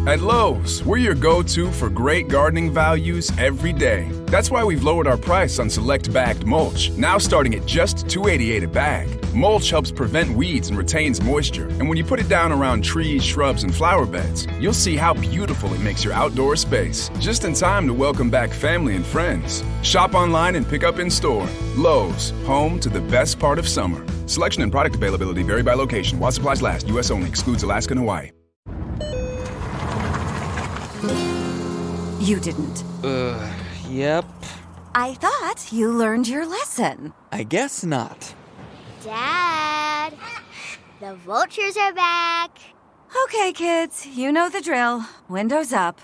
At Lowe's, we're your go-to for great gardening values every day. That's why we've lowered our price on select bagged mulch, now starting at just $2.88 a bag. Mulch helps prevent weeds and retains moisture, and when you put it down around trees, shrubs, and flower beds, you'll see how beautiful it makes your outdoor space. Just in time to welcome back family and friends. Shop online and pick up in store. Lowe's, home to the best part of summer. Selection and product availability vary by location. While supplies last, U.S. only. Excludes Alaska and Hawaii. You didn't. Yep. I thought you learned your lesson. I guess not. Dad, the vultures are back. Okay, kids, you know the drill. Windows up.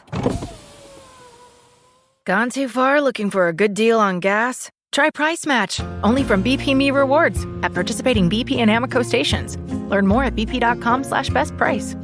Gone too far looking for a good deal on gas? Try Price Match, only from BP Me Rewards at participating BP and Amoco stations. Learn more at bp.com/bestprice.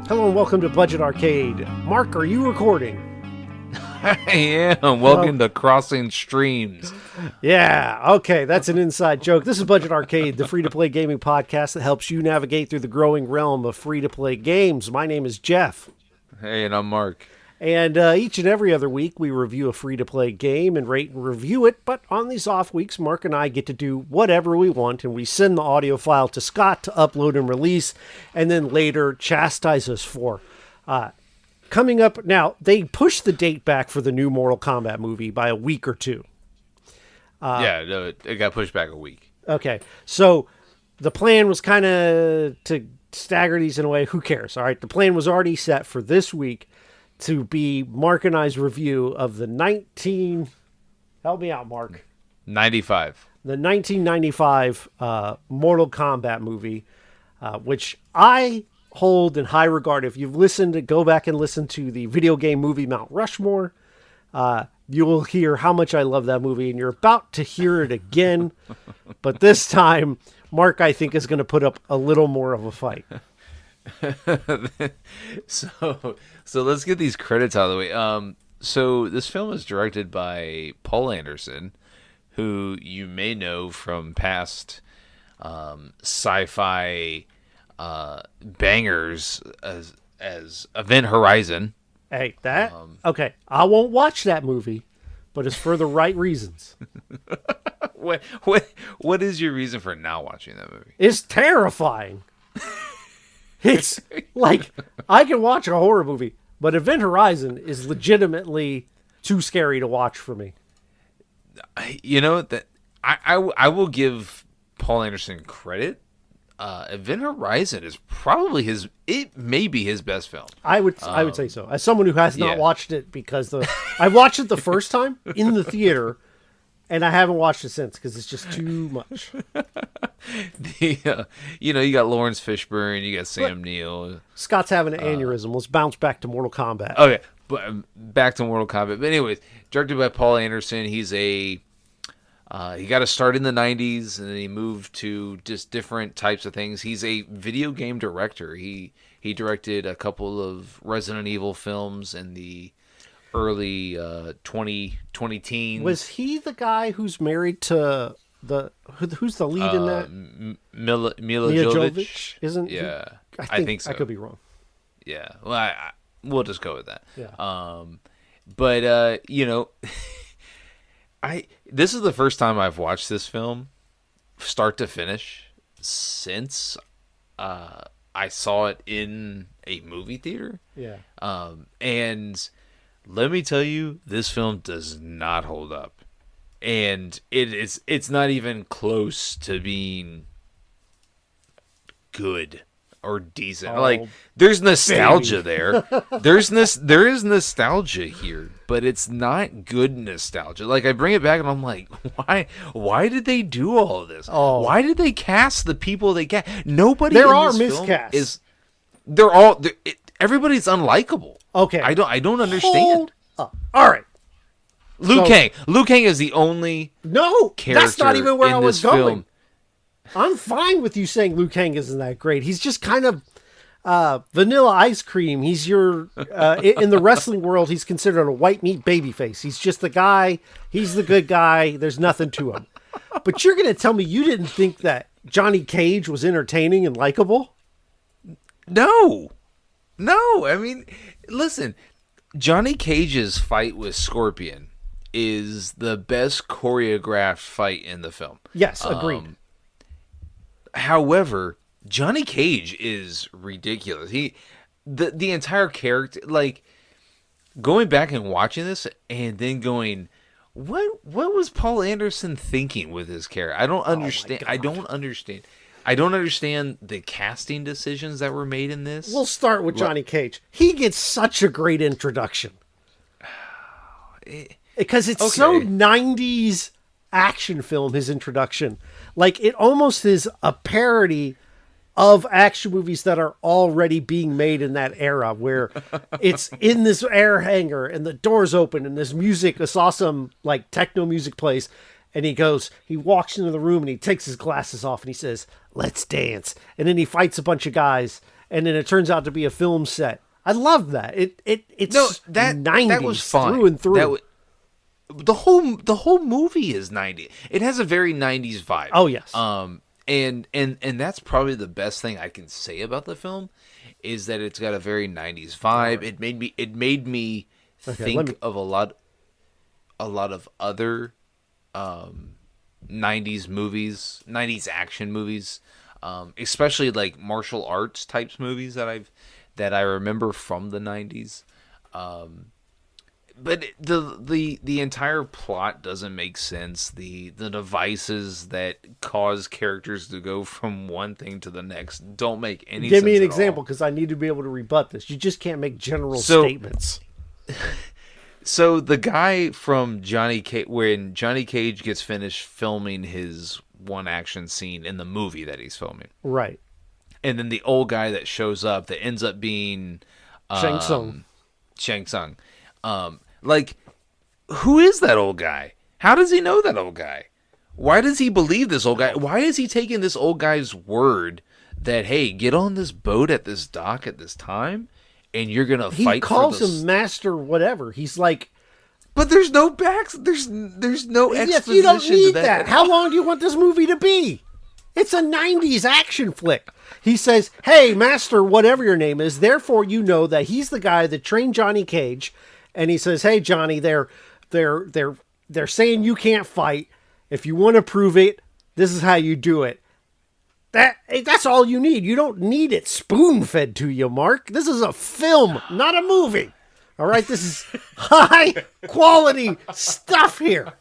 Hello and welcome to Budget Arcade. Mark, are you recording? I am. Welcome to Crossing Streams. Yeah, okay, that's an inside joke. This is Budget Arcade, the free-to-play gaming podcast that helps you navigate through the growing realm of free-to-play games. My name is Jeff. Hey, and I'm Mark. And each and every other week, we review a free-to-play game and rate and review it. But on these off weeks, Mark and I get to do whatever we want, and we send the audio file to Scott to upload and release, and then later chastise us for. Coming up now, they pushed the date back for the new Mortal Kombat movie by a week or two. It got pushed back a week. Okay, so the plan was kind of to stagger these in a way. Who cares? All right, the plan was already set for this week to be Mark and I's review of the help me out, Mark. 95. The 1995 Mortal Kombat movie, which I hold in high regard. If you've listened, go back and listen to the video game movie Mount Rushmore. You will hear how much I love that movie, and you're about to hear it again. But this time, Mark, I think, is going to put up a little more of a fight. So let's get these credits out of the way. So this film is directed by Paul Anderson, who you may know from past sci-fi bangers as Event Horizon. Hey, okay, I won't watch that movie, but it's for the right reasons. What is your reason for not watching that movie? It's terrifying. It's like, I can watch a horror movie, but Event Horizon is legitimately too scary to watch for me. You know, that I will give Paul Anderson credit. Event Horizon is probably it may be his best film. I would say so. As someone who has not watched it, because I watched it the first time in the theater, and I haven't watched it since because it's just too much. You got Lawrence Fishburne, you got Sam Neill. Scott's having an aneurysm. Let's bounce back to Mortal Kombat. Okay, but back to Mortal Kombat. But anyways, directed by Paul Anderson. He's he got a start in the 90s, and then he moved to just different types of things. He's a video game director. He directed a couple of Resident Evil films in the early 20 teens. Was he the guy who's married to who's the lead in that? Mila Jovovich? Isn't yeah? I think so. I could be wrong. Yeah, well, we'll just go with that. Yeah. But this is the first time I've watched this film, start to finish, since I saw it in a movie theater. Yeah. And let me tell you, this film does not hold up. And it's not even close to being good. or decent. Oh, Like there's nostalgia there. There is nostalgia here, but it's not good nostalgia. Like I bring it back and I'm like, why did they do all of this? Oh. Why did they cast the people they cast? Nobody There in are this film miscasts. everybody's unlikable. Okay. I don't understand. Hold up. All right. Liu Kang. Liu Kang is the only No, character that's not even where in I was this going. film. I'm fine with you saying Liu Kang isn't that great. He's just kind of vanilla ice cream. He's your in the wrestling world. He's considered a white meat babyface. He's just the guy. He's the good guy. There's nothing to him. But you're gonna tell me you didn't think that Johnny Cage was entertaining and likable? No. I mean, listen. Johnny Cage's fight with Scorpion is the best choreographed fight in the film. Yes, agreed. However, Johnny Cage is ridiculous. The entire character, like going back and watching this and then going, what was Paul Anderson thinking with his character? I don't understand. I don't understand the casting decisions that were made in this. We'll start with Johnny Cage. He gets such a great introduction. Because it's so 90s action film, his introduction. Like, it almost is a parody of action movies that are already being made in that era, where it's in this air hangar and the doors open and this music, this awesome, like, techno music plays. And he walks into the room and he takes his glasses off and he says, "Let's dance." And then he fights a bunch of guys. And then it turns out to be a film set. I love that. It's 90s that was fine. Through and through. The whole movie is 90. It has a very 90s vibe. Oh yes. And that's probably the best thing I can say about the film is that it's got a very 90s vibe. Right. It made me think of a lot of other 90s movies, 90s action movies, especially like martial arts types movies that I remember from the 90s. But the entire plot doesn't make sense. The devices that cause characters to go from one thing to the next don't make any sense. Give me an example, because I need to be able to rebut this. You just can't make general statements. So the guy from Johnny Cage, when Johnny Cage gets finished filming his one action scene in the movie that he's filming, right? And then the old guy that shows up that ends up being Shang Tsung. Like, who is that old guy? How does he know that old guy? Why does he believe this old guy? Why is he taking this old guy's word that, hey, get on this boat at this dock at this time, and you're gonna fight? He calls him Master whatever. He's like, but there's no there's no exposition. Yes, you don't need to that. How long do you want this movie to be? It's a 90s action flick. He says, "Hey, Master, whatever your name is." Therefore, you know that he's the guy that trained Johnny Cage. And he says, "Hey, Johnny, they're saying you can't fight. If you want to prove it, this is how you do it." That's all you need. You don't need it spoon-fed to you, Mark. This is a film, not a movie. All right, this is high quality stuff here.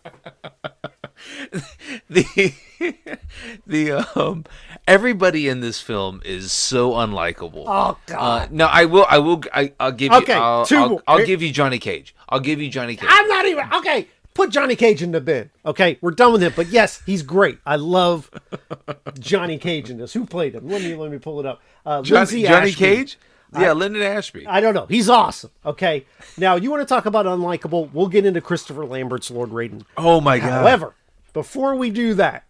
Everybody in this film is so unlikable. Oh God! No, I'll give you. Okay, I'll give you Johnny Cage. I'll give you Johnny Cage. I'm not even okay. Put Johnny Cage in the bin. Okay, we're done with him. But yes, he's great. I love Johnny Cage in this. Who played him? Let me pull it up. Johnny Cage. Yeah, Lyndon Ashby. I don't know. He's awesome. Okay. Now, you want to talk about unlikable? We'll get into Christopher Lambert's Lord Raiden. Oh, my God. However, before we do that,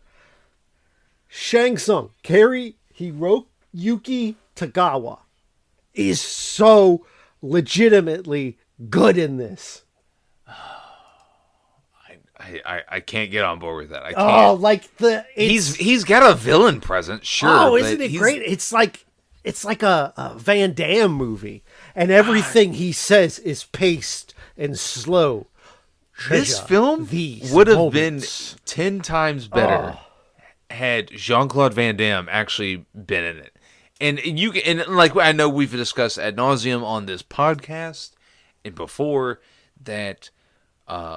Shang Tsung, Kari Hiroyuki Tagawa, is so legitimately good in this. I can't get on board with that. I can't. Oh, like he's got a villain presence, sure. Oh, isn't it great? It's like a Van Damme movie, and everything he says is paced and slow. This film would have been 10 times better had Jean-Claude Van Damme actually been in it. And like I know we've discussed ad nauseum on this podcast and before that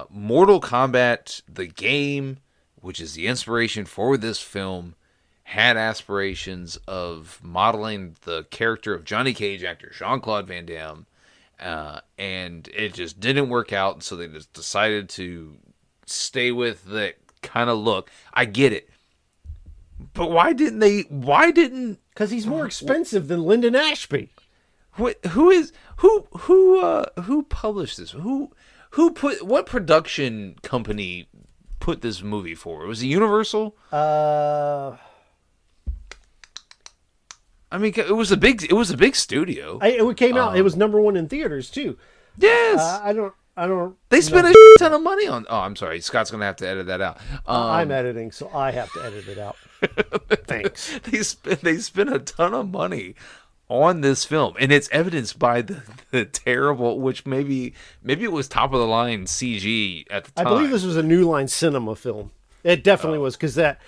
Mortal Kombat, the game, which is the inspiration for this film, had aspirations of modeling the character of Johnny Cage actor Jean-Claude Van Damme, and it just didn't work out. So they just decided to stay with the kind of look. I get it, but why didn't they? Why didn't? Because he's more expensive than Lyndon Ashby. Who published this? What production company put this movie forward? Was it Universal? I mean, it was a big studio. It came out. It was #1 in theaters too. Yes. I don't. They spent a ton of money on. Oh, I'm sorry. Scott's gonna have to edit that out. I'm editing, so I have to edit it out. Thanks. They spent a ton of money on this film, and it's evidenced by the terrible, which maybe it was top of the line CG at the time. I believe this was a New Line Cinema film. It definitely was, because that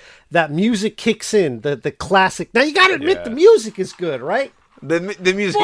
music kicks in, the classic. Now you got to admit the music is good, right? The music is good.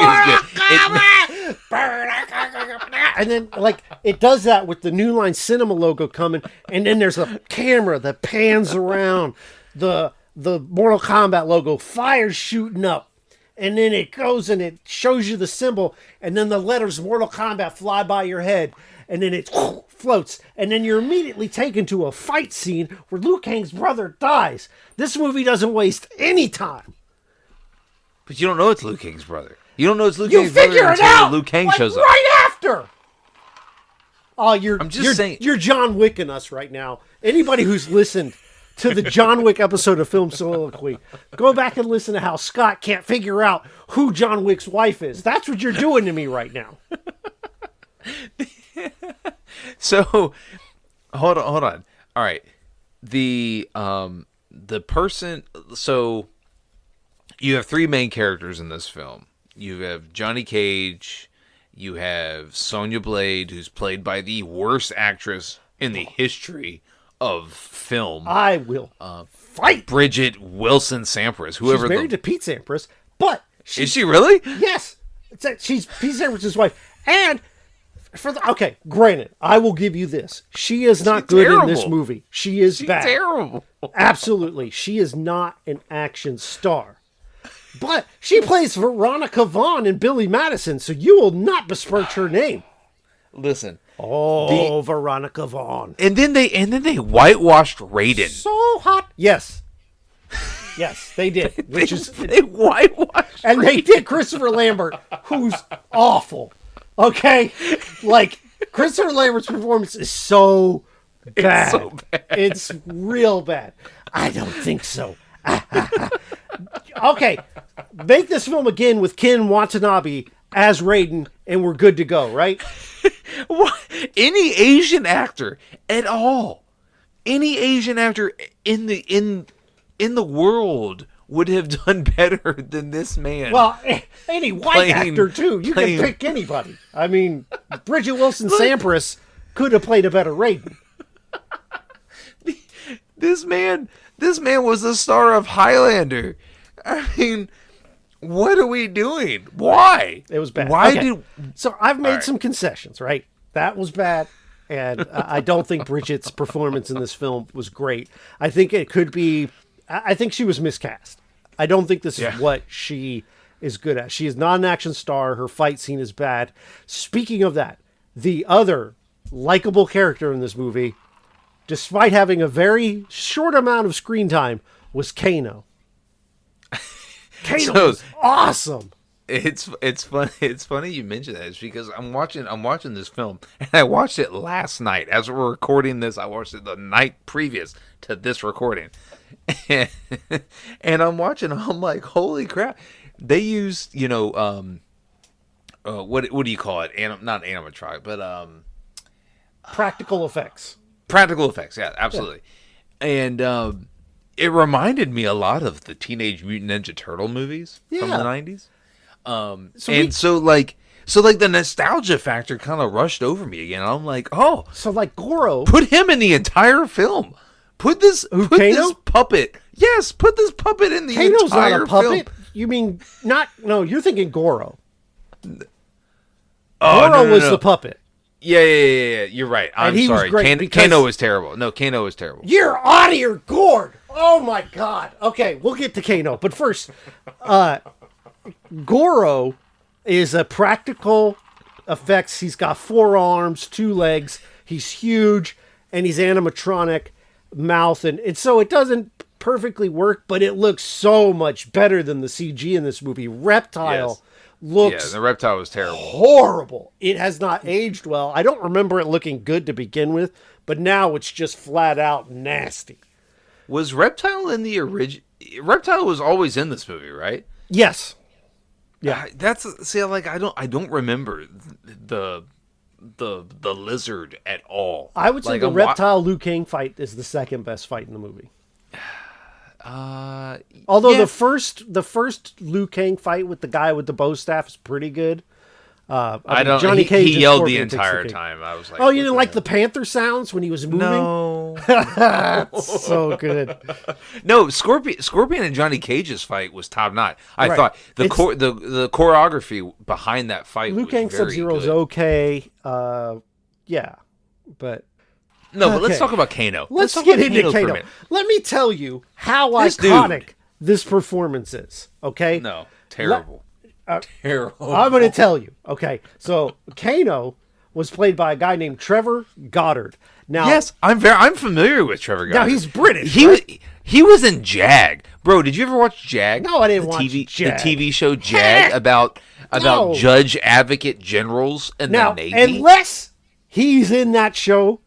And then like it does that with the New Line Cinema logo coming, and then there's a camera that pans around the Mortal Kombat logo, fire shooting up. And then it goes and it shows you the symbol, and then the letters Mortal Kombat fly by your head, and then it floats, and then you're immediately taken to a fight scene where Liu Kang's brother dies. This movie doesn't waste any time. But you don't know it's Liu Kang's brother. You don't know it's Liu Kang's brother figure it until out Liu Kang like shows up. right after. Oh, I'm just saying. You're John Wicking us right now. Anybody who's listened to the John Wick episode of Film Soliloquy, go back and listen to how Scott can't figure out who John Wick's wife is. That's what you're doing to me right now. So, hold on. All right, the person. So, you have three main characters in this film. You have Johnny Cage. You have Sonya Blade, who's played by the worst actress in the history of film. I will fight Bridget Wilson Sampras. Whoever she's married to Pete Sampras, but is she really? Yes, she's Pete Sampras' wife. And okay, granted, I will give you this: she is not good in this movie. She's bad, terrible. Absolutely, she is not an action star. But she plays Veronica Vaughn in Billy Madison, so you will not besmirch her name. Listen. Veronica Vaughn. And then they whitewashed Raiden. So hot. Yes, they did. They whitewashed. And they did Christopher Lambert, who's awful. Okay, like Christopher Lambert's performance is so bad. It's so bad. It's real bad. I don't think so. Okay, make this film again with Ken Watanabe as Raiden, and we're good to go, right? What? Any Asian actor at all, any Asian actor in the world would have done better than this man. Well, any white actor too. You can pick anybody. I mean, Bridget Wilson Sampras could have played a better Raiden. This man was the star of Highlander. I mean, what are we doing? Why? It was bad. Why So I've made some concessions, right? That was bad. And I don't think Bridget's performance in this film was great. I think it could be, I think she was miscast. I don't think this is what she is good at. She is not an action star. Her fight scene is bad. Speaking of that, the other likable character in this movie, despite having a very short amount of screen time, was Kano. Kano was awesome. It's funny. It's funny you mention that. It's because I'm watching this film, and I watched it last night as we're recording this. I watched it the night previous to this recording, and I'm watching. I'm like, holy crap! They used what do you call it? Not animatronic, but practical effects. Practical effects, yeah, absolutely. Yeah. And it reminded me a lot of the Teenage Mutant Ninja Turtle movies from the 90s. So the nostalgia factor kind of rushed over me again. I'm like, oh, so like Goro, put him in the entire film. Put this puppet. Yes, put this puppet in the Kano's entire not a puppet. film. You mean not? No, you're thinking Goro. Oh, Goro was the puppet. Yeah. You're right. I'm sorry. Kano was terrible. No, Kano was terrible. You're out of your gourd. Oh my God. Okay, we'll get to Kano, but first, Goro is a practical effects. He's got 4 arms, 2 legs. He's huge, and he's animatronic mouth, and so it doesn't perfectly work, but it looks so much better than the CG in this movie. Reptile looks the reptile was terrible. Horrible. It has not aged well. I don't remember it looking good to begin with, but now it's just flat out nasty. Was Reptile in the original? Reptile was always in this movie, right? Yes. Yeah. I don't remember the lizard at all. I would say the Reptile Liu Kang fight is the second best fight in the movie. Although the first Liu Kang fight with the guy with the bow staff is pretty good. Johnny Cage. He yelled the entire time. I was like, "Oh, you didn't like the panther sounds when he was moving?" No, that's so good. No, Scorpion and Johnny Cage's fight was top notch. I thought the choreography behind that fight. Liu Kang Sub-Zero's okay. Yeah, but. No, but let's talk about Kano. Let's get into Kano. Let me tell you how iconic this performance is, okay? No, terrible. Terrible. I'm going to tell you, okay? So, Kano was played by a guy named Trevor Goddard. Now, yes, I'm familiar with Trevor Goddard. Now, he's British, He was in Jag. Bro, did you ever watch Jag? No, I didn't watch Jag. The TV show Jag about judge advocate generals in the Navy? Unless he's in that show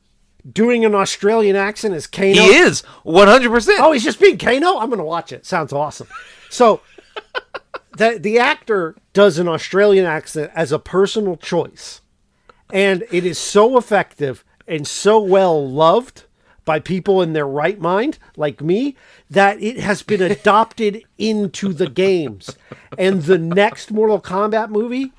doing an Australian accent as Kano. He is, 100%. Oh, he's just being Kano? I'm going to watch it. Sounds awesome. So, the actor does an Australian accent as a personal choice. And it is so effective and so well loved by people in their right mind, like me, that it has been adopted into the games. And the next Mortal Kombat movie,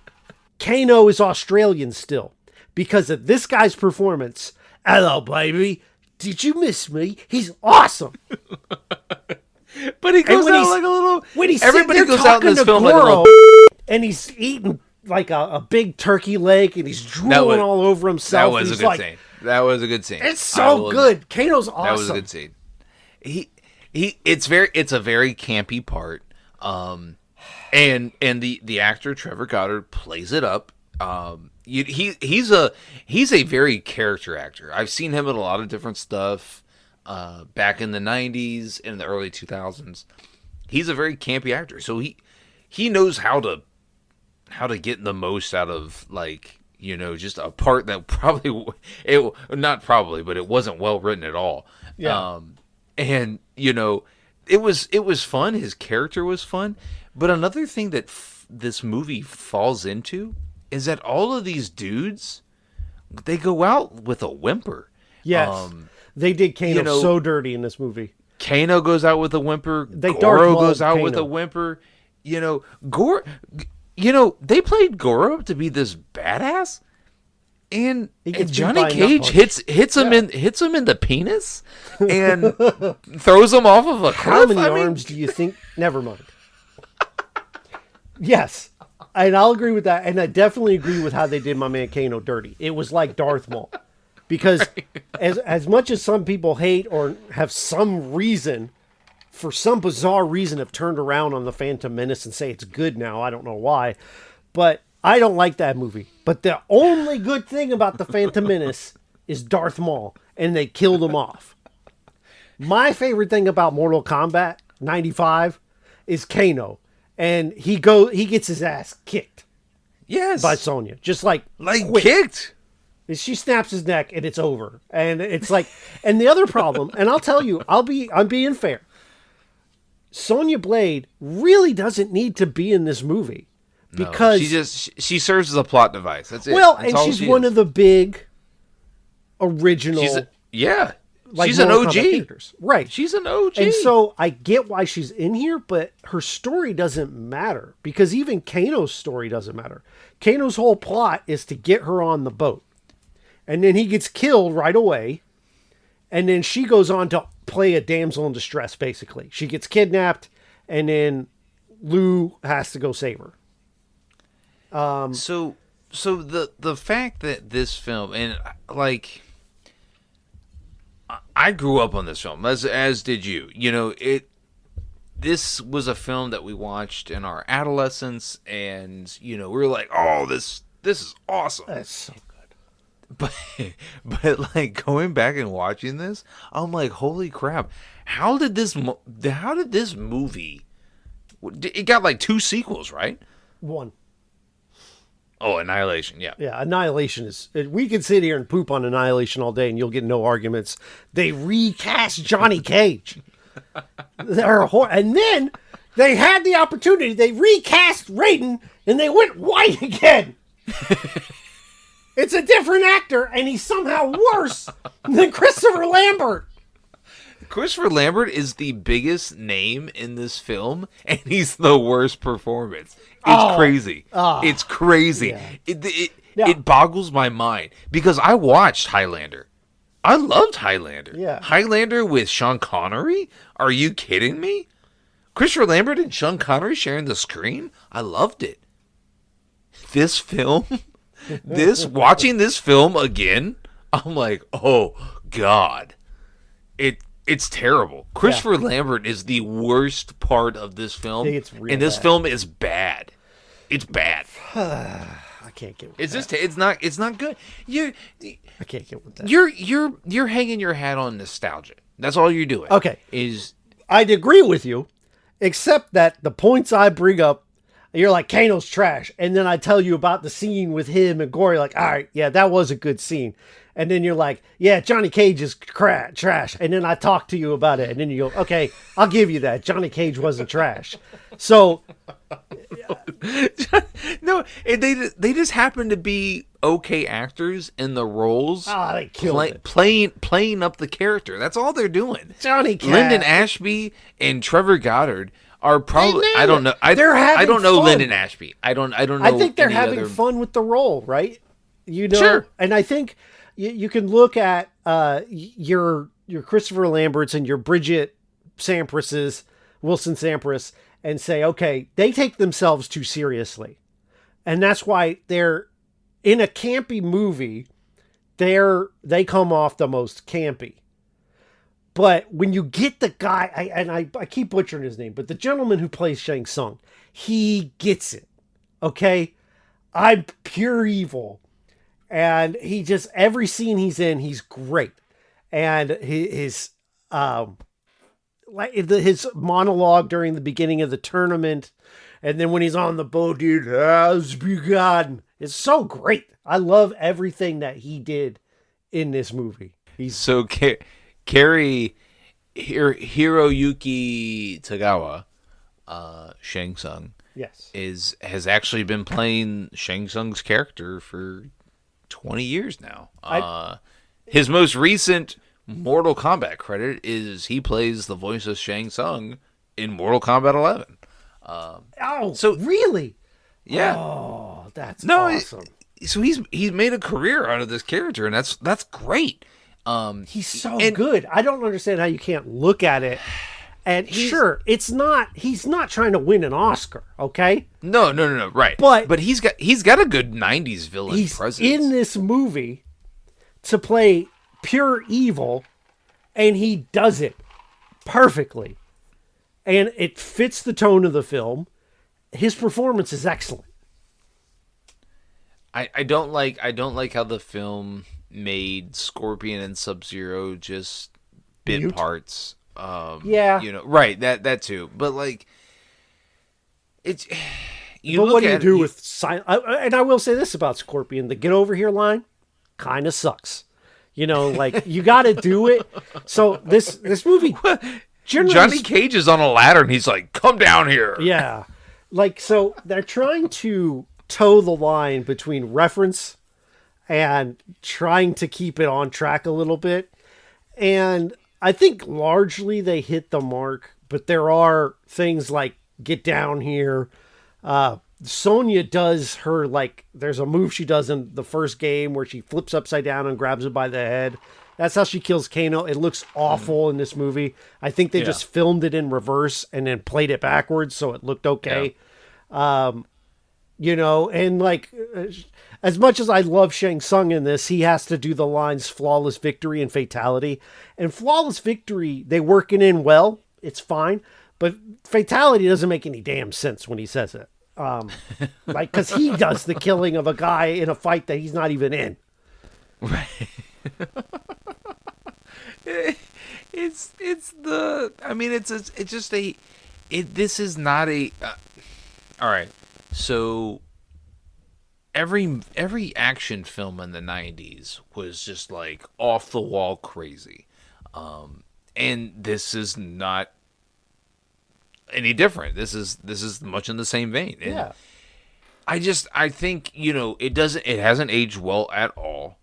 Kano is Australian still. Because of this guy's performance. Hello, baby. Did you miss me? He's awesome. But he goes out like a little. When he's everybody goes out in this film Goro, like a little. And he's eating like a big turkey leg, and he's drooling all over himself. That was a good scene. That was a good scene. It's so good. Kano's awesome. That was a good scene. It's a very campy part. And the actor Trevor Goddard plays it up. He's a very character actor. I've seen him in a lot of different stuff back in the 90s and the early 2000s. He's a very campy actor, so he knows how to get the most out of, like, you know, just a part that but it wasn't well written at all. Yeah. And you know, it was fun. His character was fun, but another thing that this movie falls into is that all of these dudes, they go out with a whimper. Yes. They did Kano so dirty in this movie. Kano goes out with a whimper. Goro goes out with a whimper. You know, they played Goro to be this badass, and Johnny Cage hits him in the penis and throws him off of a cliff. How many arms do you think? Never mind. Yes. And I'll agree with that. And I definitely agree with how they did my man Kano dirty. It was like Darth Maul. Because as much as some people hate or have some reason, for some bizarre reason, have turned around on the Phantom Menace and say it's good now. I don't know why. But I don't like that movie. But the only good thing about the Phantom Menace is Darth Maul. And they killed him off. My favorite thing about Mortal Kombat 95 is Kano. And he gets his ass kicked. Yes. By Sonya. Just like quick. Kicked. She snaps his neck and it's over. And it's like, and the other problem, and I'll tell you, I'm being fair. Sonya Blade really doesn't need to be in this movie because she serves as a plot device. That's it. Well, and she's one of the big original. She's an OG. Characters. Right. She's an OG. And so I get why she's in here, but her story doesn't matter because even Kano's story doesn't matter. Kano's whole plot is to get her on the boat. And then he gets killed right away. And then she goes on to play a damsel in distress, basically. She gets kidnapped, and then Liu has to go save her. So the fact that this film, and like, I grew up on this film, as did you. You know, this was a film that we watched in our adolescence, and you know, we were like, "Oh, this is awesome." That's so good. But like going back and watching this, I'm like, "Holy crap! How did this movie? It got like 2 sequels, right? 1. Oh, Annihilation, yeah. Yeah, Annihilation is... We could sit here and poop on Annihilation all day and you'll get no arguments. They recast Johnny Cage. And then they had the opportunity. They recast Raiden and they went white again. It's a different actor and he's somehow worse than Christopher Lambert. Christopher Lambert is the biggest name in this film, and he's the worst performance. It's crazy. It's crazy. Yeah. It boggles my mind because I watched Highlander. I loved Highlander. Yeah. Highlander with Sean Connery? Are you kidding me? Christopher Lambert and Sean Connery sharing the screen? I loved it. This film, watching this film again, I'm like, oh, God. It's terrible. Christopher Lambert is the worst part of this film, and this film is bad. It's bad. I can't get with It's that. just it's not good. I can't get with that. You're hanging your hat on nostalgia. That's all you're doing. Okay. I'd agree with you, except that the points I bring up, you're like, Kano's trash. And then I tell you about the scene with him and Gory, like, all right, yeah, that was a good scene. And then you're like, yeah, Johnny Cage is trash. And then I talk to you about it. And then you go, okay, I'll give you that. Johnny Cage wasn't trash. So. No, they just happen to be okay actors in the roles. They killed it. Playing up the character. That's all they're doing. Johnny Cage. Lyndon Ashby and Trevor Goddard are probably, I don't know. They're having I don't know fun. Lyndon Ashby. I don't know. I think they're any having other... fun with the role, right? You know, Sure. And I think you can look at your Christopher Lamberts and your Bridget Samprases, Wilson Sampras, and say, okay, they take themselves too seriously. And that's why they're in a campy movie, they come off the most campy. But when you get the guy, I keep butchering his name, but the gentleman who plays Shang Tsung, he gets it. Okay? I'm pure evil. And he just, every scene he's in, he's great. And his monologue during the beginning of the tournament, and then when he's on the boat, it has begun. It's so great. I love everything that he did in this movie. So Hiroyuki Tagawa, Shang Tsung, yes, has actually been playing Shang Tsung's character for 20 years now. His most recent Mortal Kombat credit is he plays the voice of Shang Tsung in Mortal Kombat 11. So really? Yeah. Oh, that's awesome. So he's made a career out of this character, and that's great. He's so good. I don't understand how you can't look at it. And he's not trying to win an Oscar, okay? No, right. But he's got a good 90s villain presence. He's in this movie to play pure evil, and he does it perfectly. And it fits the tone of the film. His performance is excellent. I don't like how the film made Scorpion and Sub-Zero just bit parts. Yeah, you know, right, that too. But like, it's what do you do with silent? And I will say this about Scorpion: the "get over here" line kind of sucks. You know, like you got to do it. So this movie, Johnny Cage is on a ladder and he's like, "Come down here." Yeah, like so they're trying to toe the line between reference and trying to keep it on track a little bit, and I think largely they hit the mark, but there are things like "get down here." Sonya does her, like, there's a move she does in the first game where she flips upside down and grabs him by the head. That's how she kills Kano. It looks awful in this movie. I think they just filmed it in reverse and then played it backwards, so it looked okay. and like, as much as I love Shang Tsung in this, he has to do the lines flawless victory and fatality. And flawless victory, they work it in well. It's fine. But fatality doesn't make any damn sense when he says it. Like, because he does the killing of a guy in a fight that he's not even in. Right. This is not a, all right. So every action film in the 90s was just like off the wall crazy. And this is not any different. This is much in the same vein. And Yeah. I think, it hasn't aged well at all.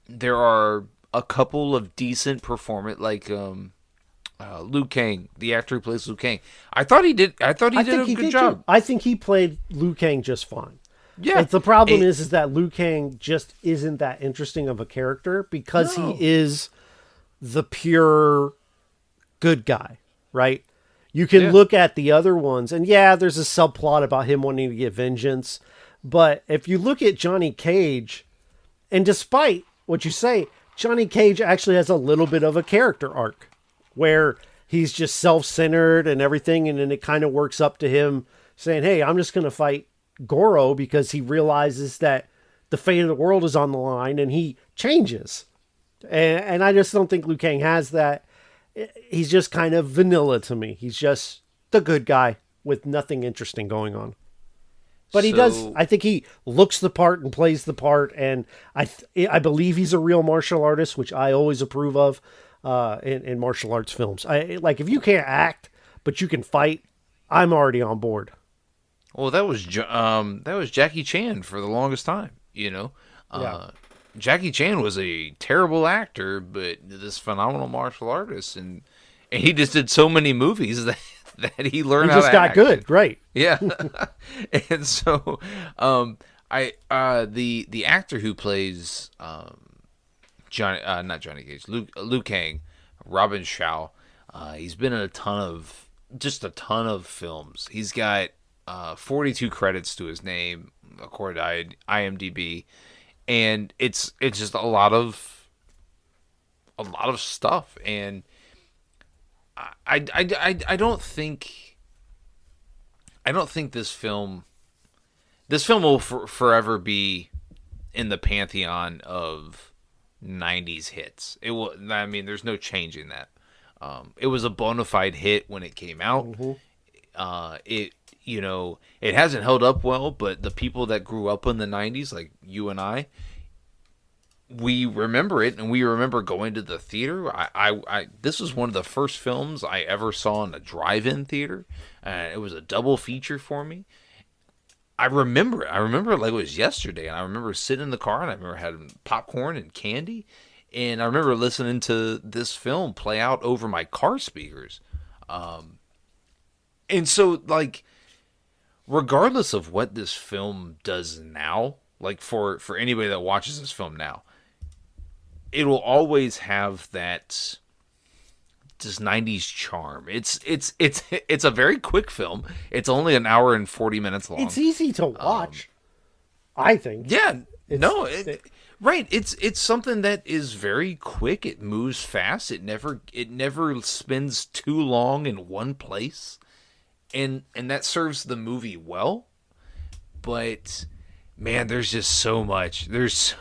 There are a couple of decent performance, like Liu Kang, the actor who plays Liu Kang. I thought he did a good job. Too. I think he played Liu Kang just fine. Yeah. The problem is that Liu Kang just isn't that interesting of a character because he is the pure good guy, right? You can look at the other ones, and there's a subplot about him wanting to get vengeance. But if you look at Johnny Cage, and despite what you say, Johnny Cage actually has a little bit of a character arc where he's just self-centered and everything, and then it kind of works up to him saying, hey, I'm just going to fight Goro because he realizes that the fate of the world is on the line, and he changes. And I just don't think Liu Kang has that. He's just kind of vanilla to me. He's just the good guy with nothing interesting going on. But he does. I think he looks the part and plays the part, and I believe he's a real martial artist, which I always approve of in martial arts films. Like if you can't act but you can fight, I'm already on board. Well, that was Jackie Chan for the longest time. Jackie Chan was a terrible actor, but this phenomenal martial artist, and he just did so many movies that he learned how to act. He just got good, right? Yeah. And so, the actor who plays not Johnny Cage, Liu Kang, Robin Shaw, he's been in a ton of films. He's got 42 credits to his name according to IMDb. And it's just a lot of stuff, and I don't think this film will forever be in the pantheon of 90s hits. It will. I mean, there's no changing that. It was a bona fide hit when it came out. Mm-hmm. It hasn't held up well, but the people that grew up in the 90s, like you and I, we remember it, and we remember going to the theater. This was one of the first films I ever saw in a drive-in theater. It was a double feature for me. I remember it. I remember it like it was yesterday, and I remember sitting in the car, and I remember having popcorn and candy, and I remember listening to this film play out over my car speakers. And so, like, regardless of what this film does now, like for anybody that watches this film now, it will always have that just 90s charm. It's a very quick film. It's only an hour and 40 minutes long. It's easy to watch, I think. Yeah, right. It's something that is very quick. It moves fast. It never spends too long in one place. And that serves the movie well, but man, there's just so much. There's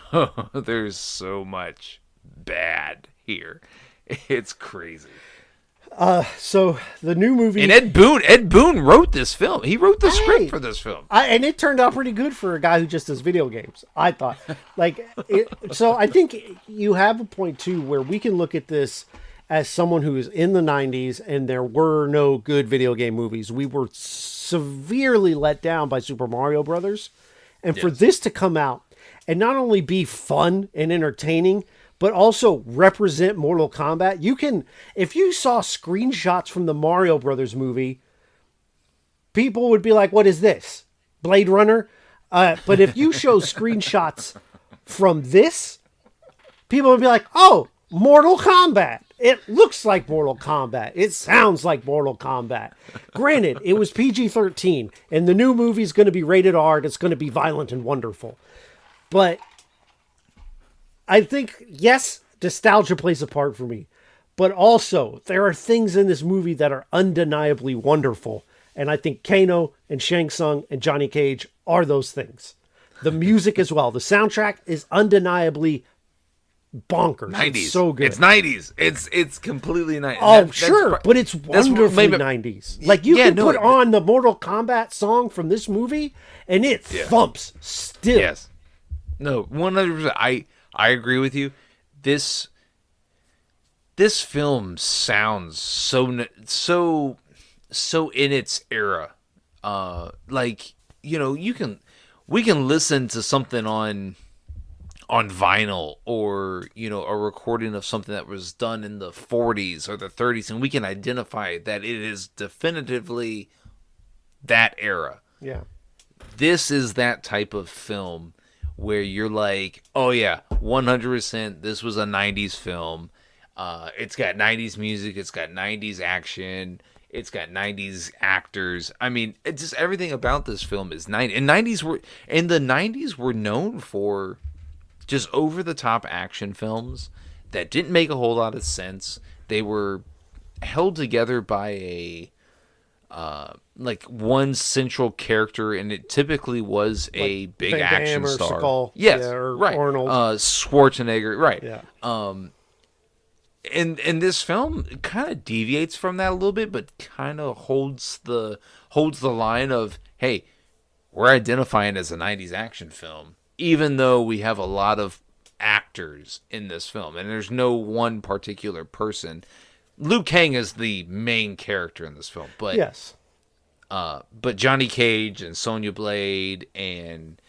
so much bad here. It's crazy. So the new movie, and Ed Boon wrote this film. He wrote the script for this film, and it turned out pretty good for a guy who just does video games. I thought, so I think you have a point too, where we can look at this as someone who is in the 90s and there were no good video game movies. We were severely let down by Super Mario Brothers. And for this to come out and not only be fun and entertaining, but also represent Mortal Kombat, if you saw screenshots from the Mario Brothers movie, people would be like, what is this? Blade Runner? But if you show screenshots from this, people would be like, oh, Mortal Kombat. It looks like Mortal Kombat. It sounds like Mortal Kombat. Granted, it was PG-13, and the new movie's going to be rated R, and it's going to be violent and wonderful. But I think, yes, nostalgia plays a part for me. But also, there are things in this movie that are undeniably wonderful. And I think Kano and Shang Tsung and Johnny Cage are those things. The music as well. The soundtrack is undeniably bonkers. 90s. It's so good. It's 90s. It's completely 90s. Oh, sure. But it's wonderfully 90s. Like, you can put on the Mortal Kombat song from this movie, and it thumps still. Yes. No, 100%. I agree with you. This film sounds so in its era. Like, you know, we can listen to something on vinyl, or, you know, a recording of something that was done in the 40s or the 30s, and we can identify that it is definitively that era. Yeah. This is that type of film where you're like, oh yeah, 100%, this was a 90s film. It's got 90s music, it's got 90s action, it's got 90s actors. I mean, it's just everything about this film is 90s. And the 90s were known for just over-the-top action films that didn't make a whole lot of sense. They were held together by a like one central character, and it typically was a big Van action Damme or star. Seagal. Yes, Yeah, or right. Arnold. Schwarzenegger, right. Yeah. And this film kind of deviates from that a little bit, but kind of holds the line of, hey, we're identifying as a 90s action film, even though we have a lot of actors in this film, and there's no one particular person. Liu Kang is the main character in this film, but yes. But Johnny Cage and Sonya Blade and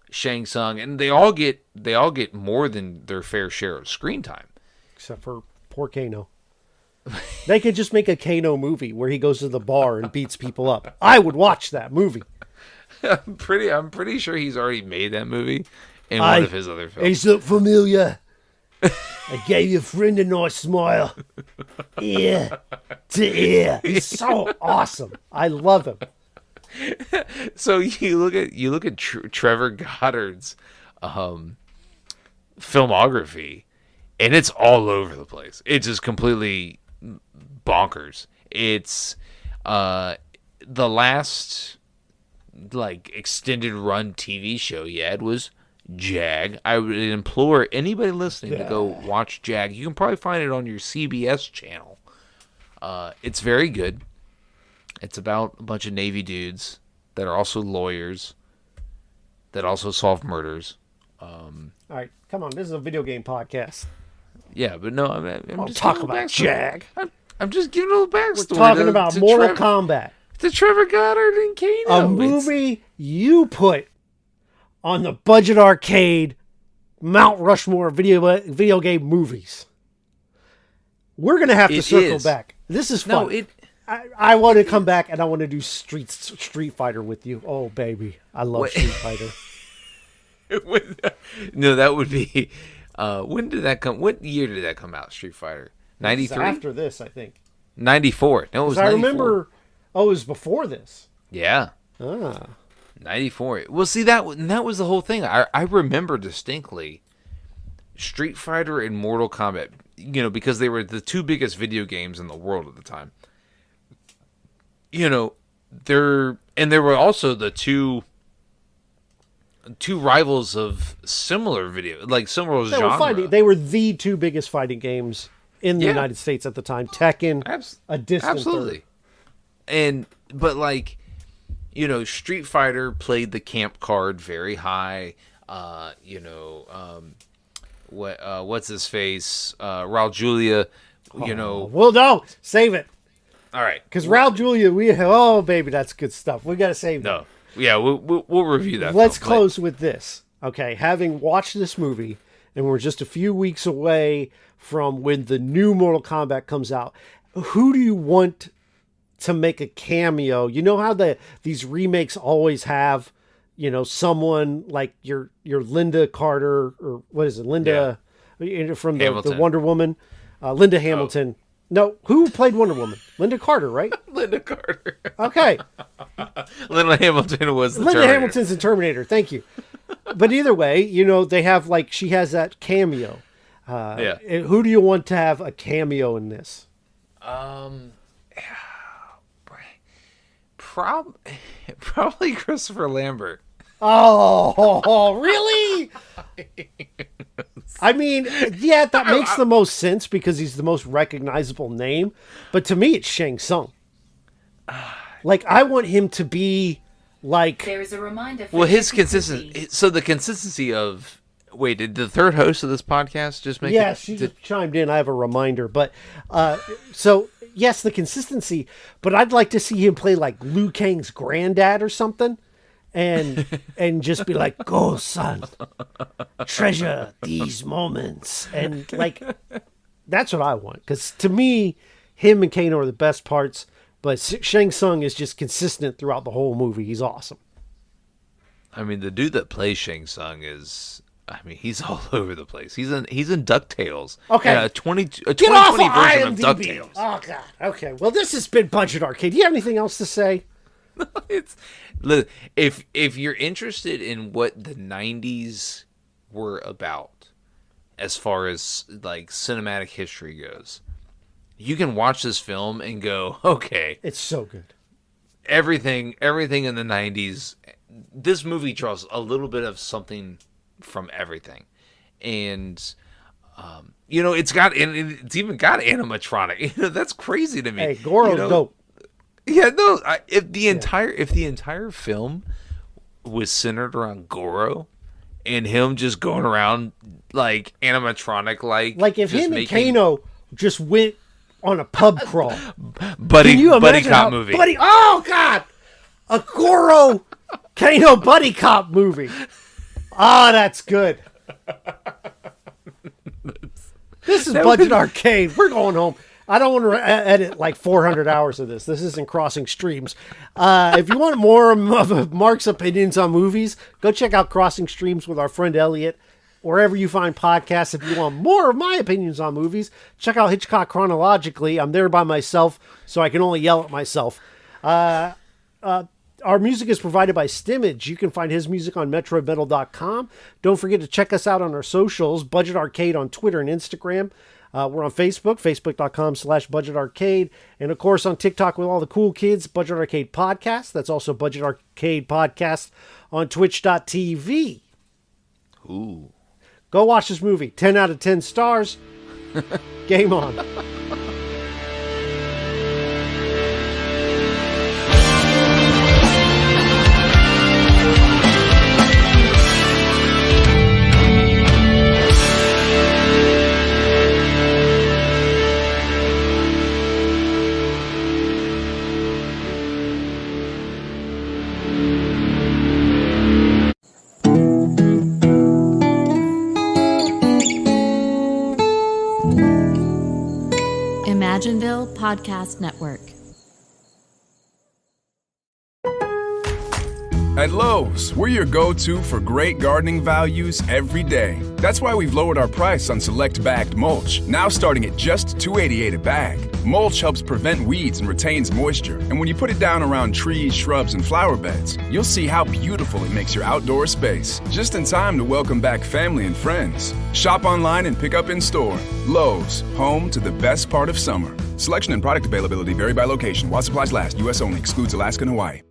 Shang Tsung, and they all get more than their fair share of screen time. Except for poor Kano. They could just make a Kano movie where he goes to the bar and beats people up. I would watch that movie. I'm pretty sure he's already made that movie in one of his other films. He's look familiar. I gave your friend a nice smile. Ear to ear. He's so awesome. I love him. So you look at Trevor Goddard's filmography, and it's all over the place. It's just completely bonkers. It's the last like extended run TV show he had was Jag. I would implore anybody listening to go watch Jag. You can probably find it on your CBS channel. It's very good. It's about a bunch of Navy dudes that are also lawyers that also solve murders. All right, come on. This is a video game podcast. Yeah, but no, I'm I'll just talk giving a about backstory. Jag. I'm just giving a little backstory. We're talking about Mortal Kombat. To Trevor Goddard and Kano. A movie you put on the budget arcade Mount Rushmore video game movies. We're going to have to circle back. This is fun. No, I want to come back and I want to do Street Fighter with you. Oh, baby. I love Street Fighter. No, that would be... when did that come? What year did that come out, Street Fighter? 93? After this, I think. 94. No, it was 94. I remember... Oh, it was before this. Yeah. 94. Well, see, that was the whole thing. I remember distinctly Street Fighter and Mortal Kombat, you know, because they were the two biggest video games in the world at the time. You know, there were also the two rivals of similar genre. They were the two biggest fighting games in the United States at the time. Tekken, a distant absolutely. third. But like, you know, Street Fighter played the camp card very high. What's his face? Raul Julia, you know. Well, no, save it. All right. Because Raul Julia, oh, baby, that's good stuff. We got to save that. No. Yeah, we'll review that. Let's close with this. Okay, having watched this movie, and we're just a few weeks away from when the new Mortal Kombat comes out, who do you want to make a cameo? You know how these remakes always have, you know, someone like your Linda Carter, or what is it, Linda from the Wonder Woman. Linda Hamilton. No, who played Wonder Woman? Linda Carter, right? Linda Carter. Okay. Linda Hamilton was the Linda Terminator. Hamilton's the Terminator. Thank you. But either way, they have she has that cameo. Yeah. Who do you want to have a cameo in this? Probably Christopher Lambert. Oh, really? I mean, yeah, that makes the most sense because he's the most recognizable name. But to me, it's Shang Tsung. I want him to be like... There is a reminder for Well, his consistency... So the consistency of... Wait, did the third host of this podcast just make Yeah, it? she just chimed in. I have a reminder. But, so, yes, the consistency. But I'd like to see him play like Liu Kang's granddad or something. And just be like, go, son, treasure these moments. And, that's what I want. Because to me, him and Kano are the best parts. But Shang Tsung is just consistent throughout the whole movie. He's awesome. I mean, the dude that plays Shang Tsung is... I mean, he's all over the place. He's in DuckTales. Okay. A 2020 Get off of version of IMDb. DuckTales. Oh, God. Okay. Well, this has been Budget Arcade. Do you have anything else to say? If you're interested in what the 90s were about as far as cinematic history goes, you can watch this film and go, okay, It's so good. everything in the 90s, this movie draws a little bit of something from everything. And it's even got animatronic. That's crazy to me. Hey, Goro's dope. Yeah, no. If the entire film was centered around Goro and him just going around animatronic, if him and Kano just went on a pub crawl, buddy imagine cop movie. Oh God, a Goro Kano buddy cop movie. Oh, that's good. This is Budget Arcade. We're going home. I don't want to edit 400 hours of this. This isn't Crossing Streams. If you want more of Mark's opinions on movies, go check out Crossing Streams with our friend Elliot, wherever you find podcasts. If you want more of my opinions on movies, check out Hitchcock Chronologically. I'm there by myself, so I can only yell at myself. Our music is provided by Stimage. You can find his music on metroidmetal.com. Don't forget to check us out on our socials, Budget Arcade on Twitter and Instagram. We're on Facebook, facebook.com/Budget Arcade. And, of course, on TikTok with all the cool kids, Budget Arcade Podcast. That's also Budget Arcade Podcast on twitch.tv. Ooh. Go watch this movie. 10 out of 10 stars. Game on. Imagineville Podcast Network. At Lowe's, we're your go-to for great gardening values every day. That's why we've lowered our price on select bagged mulch, now starting at just $2.88 a bag. Mulch helps prevent weeds and retains moisture, and when you put it down around trees, shrubs, and flower beds, you'll see how beautiful it makes your outdoor space. Just in time to welcome back family and friends. Shop online and pick up in store. Lowe's, home to the best part of summer. Selection and product availability vary by location. While supplies last, U.S. only. Excludes Alaska and Hawaii.